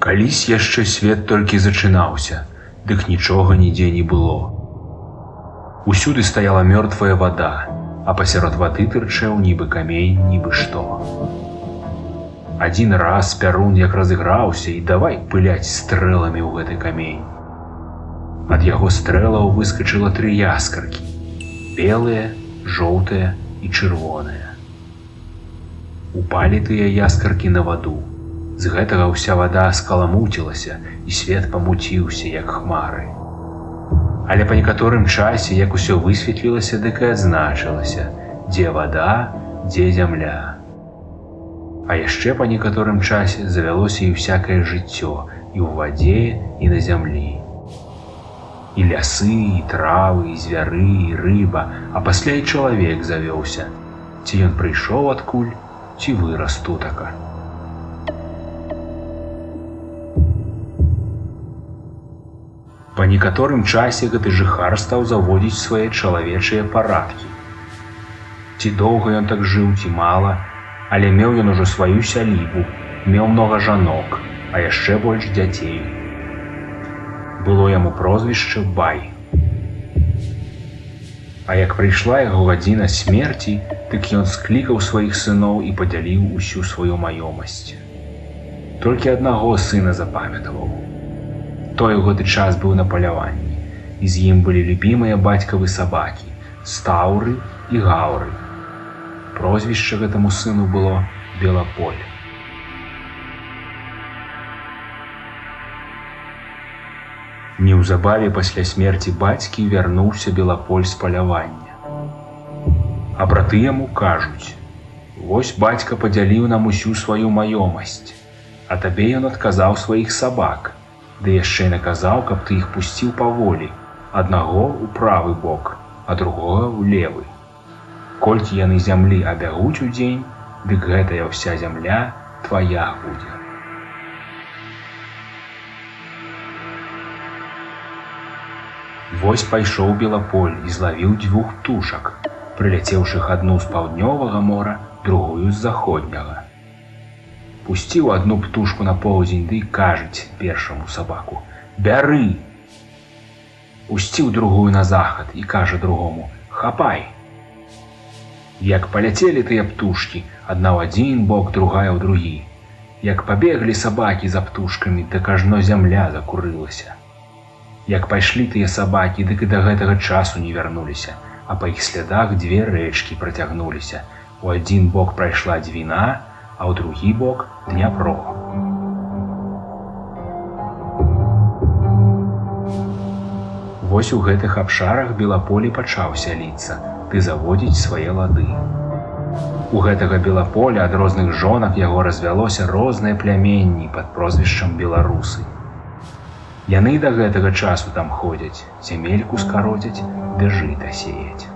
Калісь яшчэ свет толькі зачынаўся, дык нічога нідзе не было. Усюды стаяла мёртвая вада, а пасярод вады тырчэў нібы камень, нібы што. Адзін раз пярун як разыграўся і давай пыляць стрэламі ў гэты камень. Ад яго стрэлаў выскачыла 3 яскаркі – белыя, жоўтыя і чырвоныя. Упалі тыя яскаркі на ваду. З гэтага ўся вада скаламуцілася, і свет памуціўся, як хмары. Але па некаторым часе, як усё высветлілася, дык і адзначылася, дзе вада, дзе зямля. А яшчэ па некаторым часе завялося і всякае жыццё і ў вадзе, і на зямлі. І лясы, і травы, і звяры, і рыба, а пасля і чалавек завёўся. Ці ён прыйшоў адкуль, ці вырас тутака. Па некаторым часе гэты жыхар стаў заводзіць свае чалавечыя парадкі. Ці доўга ён так жыў, ці мала, але меў ён ужо сваю сялібу, меў многа жанок, а яшчэ больш дзяцей. Было яму прозвішча Бай. А як прыйшла яго гадзіна смерці, дык ён склікаў сваіх сыноў і падзяліў усю сваю маёмасць. Толькі аднаго сына запамятаваў. Той у гэты час быў на паляванні, і з ім былі любімыя бацькавы сабакі – Стаўры і Гаўры. Прозвішча гэтаму сыну было Белаполь. Неўзабаве пасля смерці бацькі вярнуўся Белаполь з палявання. А браты яму кажуць: «Вось бацька падзяліў нам усю сваю маёмасць, а табе ён адказаў сваіх сабак, ды яшчэ і наказаў, каб ты іх пусціў паволі, аднаго ў правы бок, а другога ў левы. Колькі яны зямлі абягуць у дзень, дык гэтая ўся зямля твая будзе». Вось пайшоў Белаполь і злавіў 2 птушак, прыляцеўшых адну з паўднёвага мора, другую з заходняга. Пусціў адну птушку на поўдзень, ды кажуць першаму сабаку: «Бяры!» Пусціў другую на захад і кажа другому: «Хапай!» Як паляцелі тыя птушкі, адна ў адзін бок, другая ў другі. Як пабеглі сабакі за птушкамі, дык ажно зямля закурылася. Як пайшлі тыя сабакі, дык і да гэтага часу не вярнуліся, а па іх слядах 2 рэчкі працягнуліся. У адзін бок прайшла Двіна, а ў другі бок Дняпро. Вось у гэтых абшарах Белаполь і пачаў сяліцца, ды заводзіць свае лады. У гэтага Белаполя ад розных жонак яго развялося розныя пляменні пад прозвішчам Беларусы. Яны да гэтага часу там ходзяць, зямельку скароцяць, ды жыта сеяць.